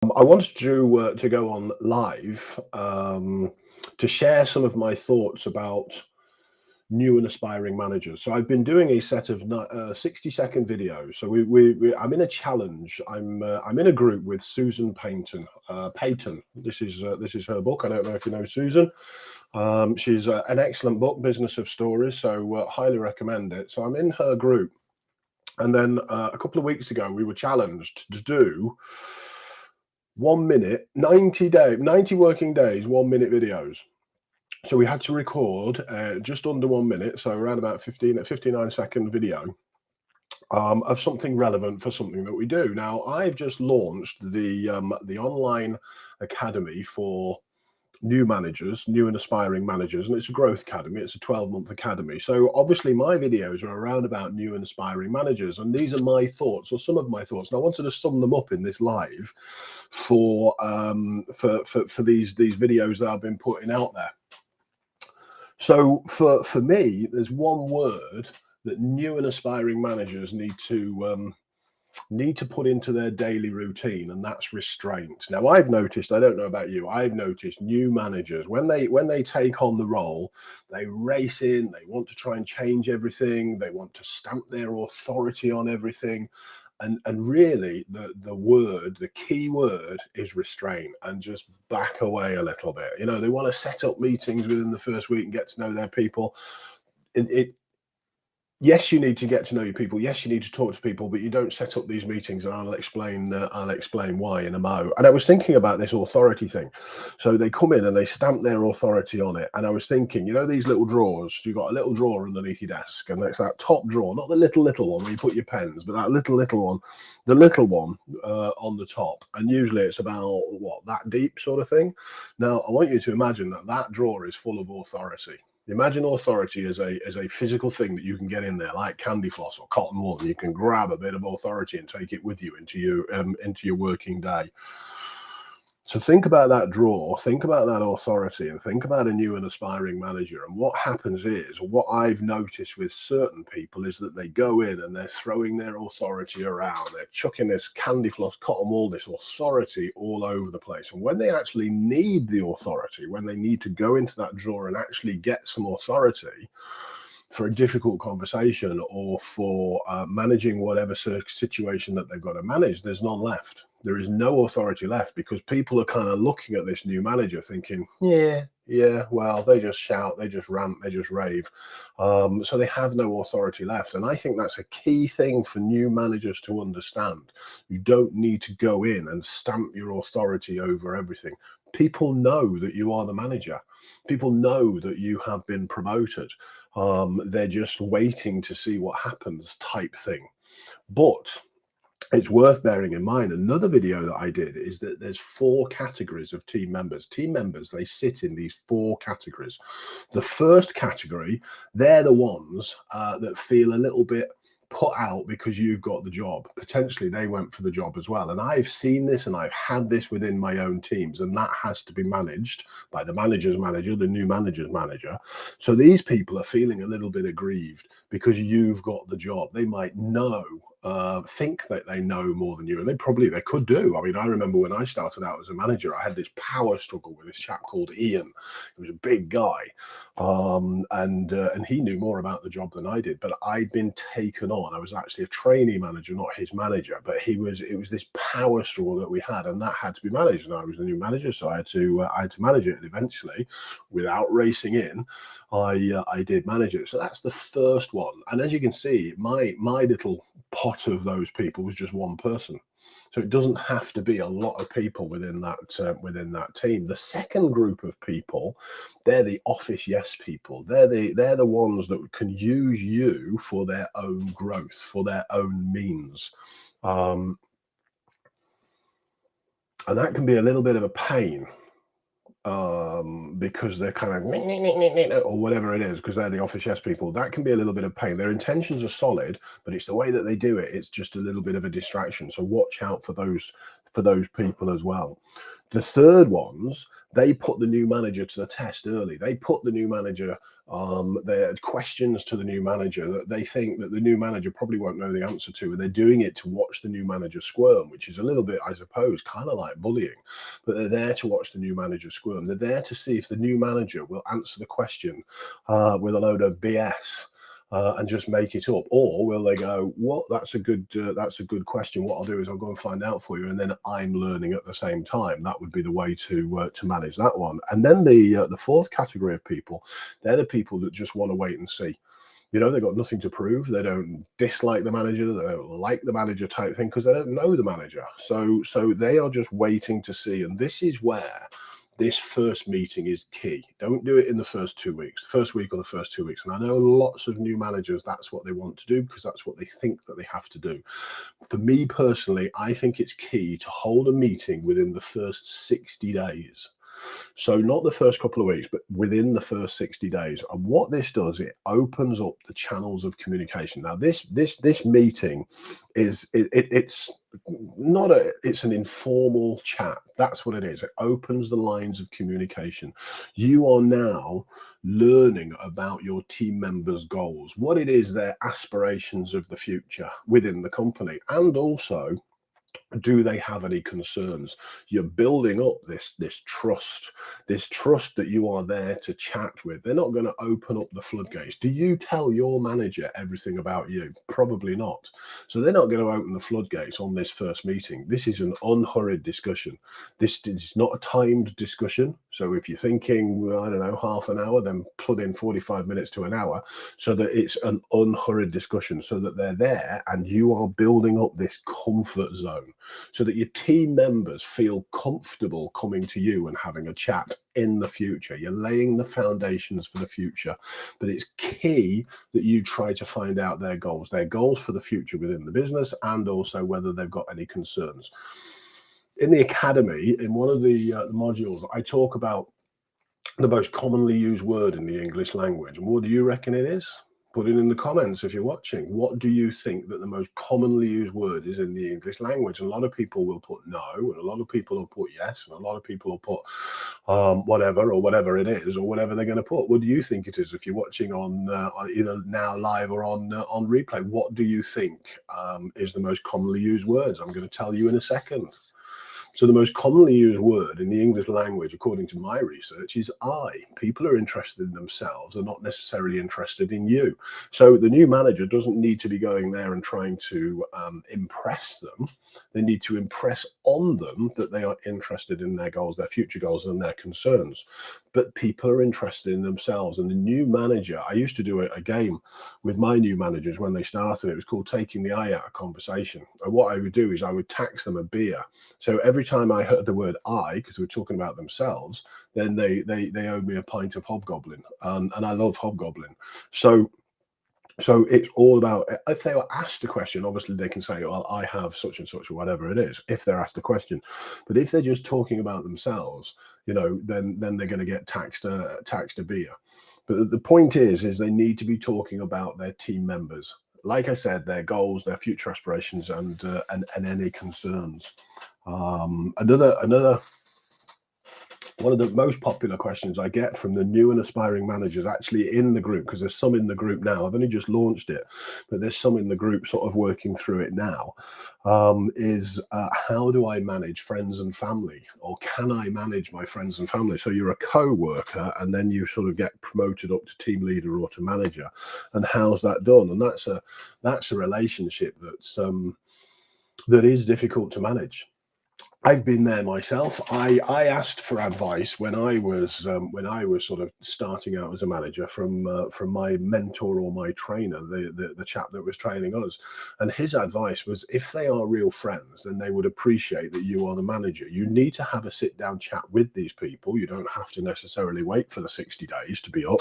I wanted to go on live to share some of my thoughts about new and aspiring managers. So I've been doing a set of 60-second videos. So I'm in a challenge. I'm in a group with Susan Payton. Payton. This is her book. I don't know if you know Susan. She's an excellent book, Business of Stories. So highly recommend it. So I'm in her group. And then a couple of weeks ago, we were challenged to do 1 minute, 90 working days, 1 minute videos. So we had to record just under 1 minute, so around about 59-second video of something relevant for something that we do. Now, I've just launched the online academy for new managers, new and aspiring managers, and it's a growth academy. It's a 12-month academy. So obviously my videos are around about new and aspiring managers, and these are my thoughts, or some of my thoughts, and I wanted to sum them up in this live for these videos that I've been putting out there. So for me, there's one word that new and aspiring managers need to put into their daily routine, and that's restraint. Now, I've noticed, I don't know about you, I've noticed new managers, when they take on the role, they race in, they want to try and change everything, they want to stamp their authority on everything. And really the key word is restraint, and just back away a little bit. You know, they want to set up meetings within the first week and get to know their people. Yes, you need to get to know your people. Yes, you need to talk to people, but you don't set up these meetings, and I'll explain why in a mo. And I was thinking about this authority thing. So they come in and they stamp their authority on it. And I was thinking, you know, these little drawers, you've got a little drawer underneath your desk, and it's that top drawer, not the little one where you put your pens, but that little one, the little one on the top. And usually it's about, what, that deep sort of thing. Now, I want you to imagine that drawer is full of authority. Imagine authority as a physical thing that you can get in there, like candy floss or cotton wool. You can grab a bit of authority and take it with you into your working day. So think about that drawer, think about that authority, and think about a new and aspiring manager. And what happens is, what I've noticed with certain people is that they go in and they're throwing their authority around. They're chucking this candy floss, cotton wool, this authority all over the place. And when they actually need the authority, when they need to go into that drawer and actually get some authority for a difficult conversation or for managing whatever situation that they've got to manage, there's none left. There is no authority left, because people are kind of looking at this new manager thinking, yeah, well, they just shout, they just rant, they just rave. So they have no authority left. And I think that's a key thing for new managers to understand. You don't need to go in and stamp your authority over everything. People know that you are the manager. People know that you have been promoted. They're just waiting to see what happens, type thing. But it's worth bearing in mind, another video that I did, is that there's 4 categories of team members. Team members, they sit in these 4 categories. The first category, they're the ones that feel a little bit put out because you've got the job. Potentially they went for the job as well. And I've seen this, and I've had this within my own teams, and that has to be managed by the manager's manager, the new manager's manager. So these people are feeling a little bit aggrieved because you've got the job. They might think that they know more than you, and they could do. I mean, I remember when I started out as a manager, I had this power struggle with this chap called Ian. He was a big guy, and he knew more about the job than I did, but I'd been taken on. I was actually a trainee manager, not his manager, but it was this power struggle that we had, and that had to be managed. And I was the new manager, so I had to manage it. And eventually, without racing in, I did manage it. So that's the first one. And as you can see, my little pot of those people was just one person. So it doesn't have to be a lot of people within that team. The second group of people, they're the office yes people. They're the ones that can use you for their own growth, for their own means. And that can be a little bit of a pain. because they're kind of or whatever it is, because they're the office yes people. That can be a little bit of pain. Their intentions are solid, but it's the way that they do it. It's just a little bit of a distraction. So watch out for those people as well. The third ones, they put the new manager to the test early. They put the new manager, they had questions to the new manager that they think that the new manager probably won't know the answer to, and they're doing it to watch the new manager squirm, which is a little bit, I suppose, kind of like bullying. But they're there to watch the new manager squirm. They're there to see if the new manager will answer the question with a load of BS. And just make it up, or will they go, "What? That's a good question. What I'll do is I'll go and find out for you, and then I'm learning at the same time." That would be the way to manage that one. And then the fourth category of people, they're the people that just want to wait and see. They've got nothing to prove. They don't dislike the manager. They don't like the manager type thing because they don't know the manager. So they are just waiting to see. And this is where this first meeting is key. Don't do it in the first 2 weeks, first week or the first 2 weeks. And I know lots of new managers, that's what they want to do because that's what they think that they have to do. For me personally, I think it's key to hold a meeting within the first 60 days. So not the first couple of weeks, but within the first 60 days. And what this does, it opens up the channels of communication. Now, this meeting is it's not it's an informal chat. That's what it is. It opens the lines of communication. You are now learning about your team members' goals, what it is, their aspirations of the future within the company, and also, do they have any concerns? You're building up this trust that you are there to chat with. They're not going to open up the floodgates. Do you tell your manager everything about you? Probably not. So they're not going to open the floodgates on this first meeting. This is an unhurried discussion. This is not a timed discussion. So if you're thinking, I don't know, half an hour, then plug in 45 minutes to an hour so that it's an unhurried discussion, so that they're there and you are building up this comfort zone, so that your team members feel comfortable coming to you and having a chat in the future. You're laying the foundations for the future, but it's key that you try to find out their goals for the future within the business, and also whether they've got any concerns. In the academy, in one of the modules, I talk about the most commonly used word in the English language. And what do you reckon it is? Put it in the comments if you're watching. What do you think that the most commonly used word is in the English language? And a lot of people will put no, and a lot of people will put yes, and a lot of people will put whatever, or whatever it is, or whatever they're going to put. What do you think it is if you're watching on either now live or on replay? What do you think is the most commonly used words? I'm going to tell you in a second. So the most commonly used word in the English language, according to my research, is I. People are interested in themselves and not necessarily interested in you. So the new manager doesn't need to be going there and trying to impress them. They need to impress on them that they are interested in their goals, their future goals, and their concerns. But people are interested in themselves. And the new manager, I used to do a game with my new managers when they started. It was called Taking the Eye Out of Conversation. And what I would do is I would tax them a beer. So every time I heard the word I, because we're talking about themselves, then they owed me a pint of Hobgoblin. And I love Hobgoblin. So it's all about, if they were asked a question, obviously they can say, well, I have such and such, or whatever it is, if they're asked a question. But if they're just talking about themselves, then they're going to get taxed a beer. But the point is they need to be talking about their team members. Like I said, their goals, their future aspirations, and any concerns. Another one of the most popular questions I get from the new and aspiring managers, actually in the group, because there's some in the group now. I've only just launched it, but there's some in the group sort of working through it now, is how do I manage friends and family? Or can I manage my friends and family? So you're a co-worker and then you sort of get promoted up to team leader or to manager. And how's that done? And that's a relationship that is difficult to manage. I've been there myself. I asked for advice when I was sort of starting out as a manager from my mentor or my trainer, the chap that was training us, and his advice was, if they are real friends, then they would appreciate that you are the manager. You need to have a sit down chat with these people. You don't have to necessarily wait for the 60 days to be up.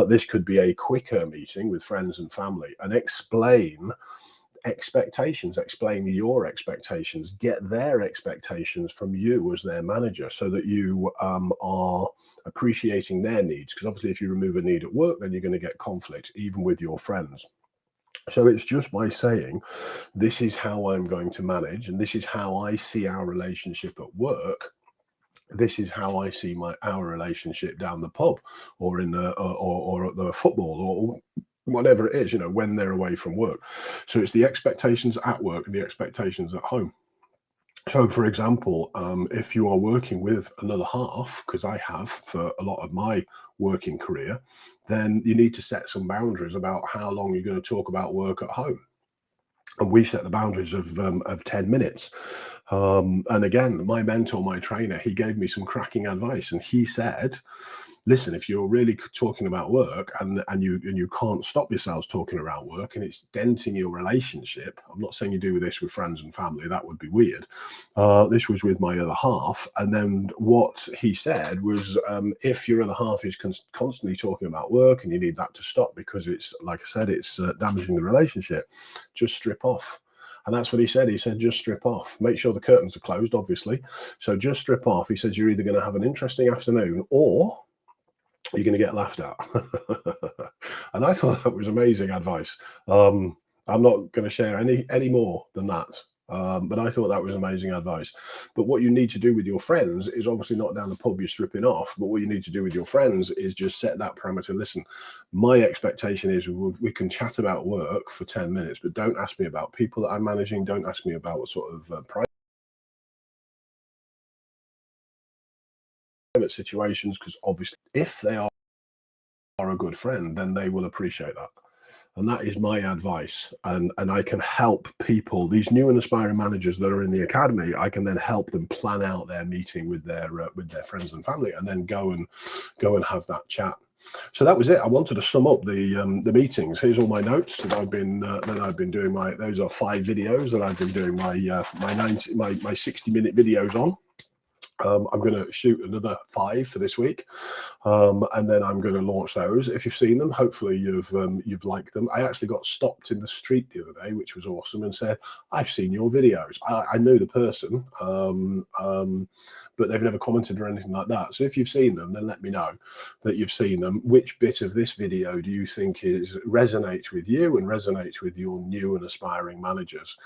This could be a quicker meeting with friends and family, and explain expectations, explain your expectations, get their expectations from you as their manager, so that you are appreciating their needs. Because obviously if you remove a need at work, then you're going to get conflict, even with your friends. So it's just by saying, this is how I'm going to manage, and this is how I see our relationship at work. This is how I see our relationship down the pub, or in the or at the football, or whatever it is, when they're away from work. So it's the expectations at work and the expectations at home. So, for example, if you are working with another half, because I have for a lot of my working career, then you need to set some boundaries about how long you're going to talk about work at home. And we set the boundaries of 10 minutes. And again, my mentor, my trainer, he gave me some cracking advice. And he said, listen, if you're really talking about work, and you can't stop yourselves talking about work, and it's denting your relationship. I'm not saying you do this with friends and family, that would be weird. This was with my other half. And then what he said was, if your other half is constantly talking about work and you need that to stop because it's, like I said, it's damaging the relationship, just strip off. And that's what he said. He said, just strip off. Make sure the curtains are closed, obviously. So just strip off. He says, you're either going to have an interesting afternoon, or you're going to get laughed at. And I thought that was amazing advice. I'm not going to share any more than that. But I thought that was amazing advice. But what you need to do with your friends is obviously not down the pub you're stripping off, but what you need to do with your friends is just set that parameter. Listen, my expectation is we can chat about work for 10 minutes, but don't ask me about people that I'm managing. Don't ask me about what sort of private situations, because obviously if they are a good friend, then they will appreciate that. And that is my advice. And I can help people, these new and aspiring managers that are in the academy, I can then help them plan out their meeting with their friends and family, and then go and have that chat. So that was it. I wanted to sum up the meetings. Here's all my notes that I've been doing. Those are 5 videos that I've been doing my 60-minute videos on. I'm going to shoot another 5 for this week, and then I'm going to launch those. If you've seen them, hopefully you've liked them. I actually got stopped in the street the other day, which was awesome, and said, "I've seen your videos." I know the person, but they've never commented or anything like that. So if you've seen them, then let me know that you've seen them. Which bit of this video do you think resonates with you and resonates with your new and aspiring managers?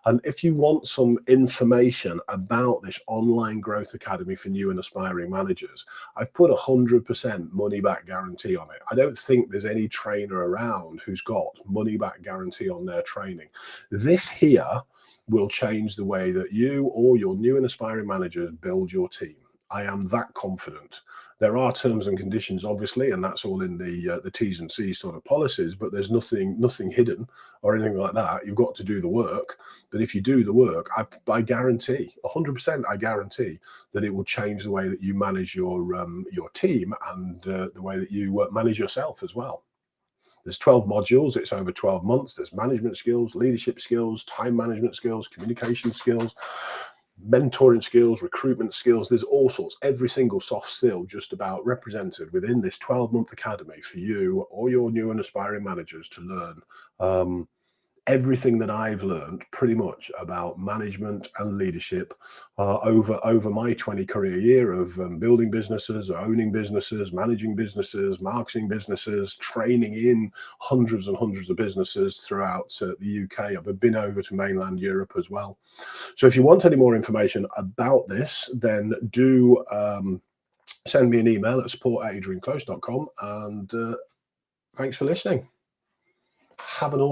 And if you want some information about this online growth academy for new and aspiring managers, I've put 100% money back guarantee on it. I don't think there's any trainer around who's got money back guarantee on their training. This here will change the way that you or your new and aspiring managers build your team. I am that confident. There are terms and conditions, obviously, and that's all in the T's and C's sort of policies, but there's nothing hidden or anything like that. You've got to do the work. But if you do the work, I guarantee, 100%, I guarantee that it will change the way that you manage your team, and the way that you manage yourself as well. There's 12 modules. It's over 12 months. There's management skills, leadership skills, time management skills, communication skills, mentoring skills, recruitment skills. There's all sorts, every single soft skill just about represented within this 12-month academy for you or your new and aspiring managers to learn. Everything that I've learned pretty much about management and leadership over my 20 career year of building businesses, owning businesses, managing businesses, marketing businesses, training in hundreds and hundreds of businesses throughout the UK. I've been over to mainland Europe as well. So if you want any more information about this, then do send me an email at support@adrianclose.com, and thanks for listening. Have an awesome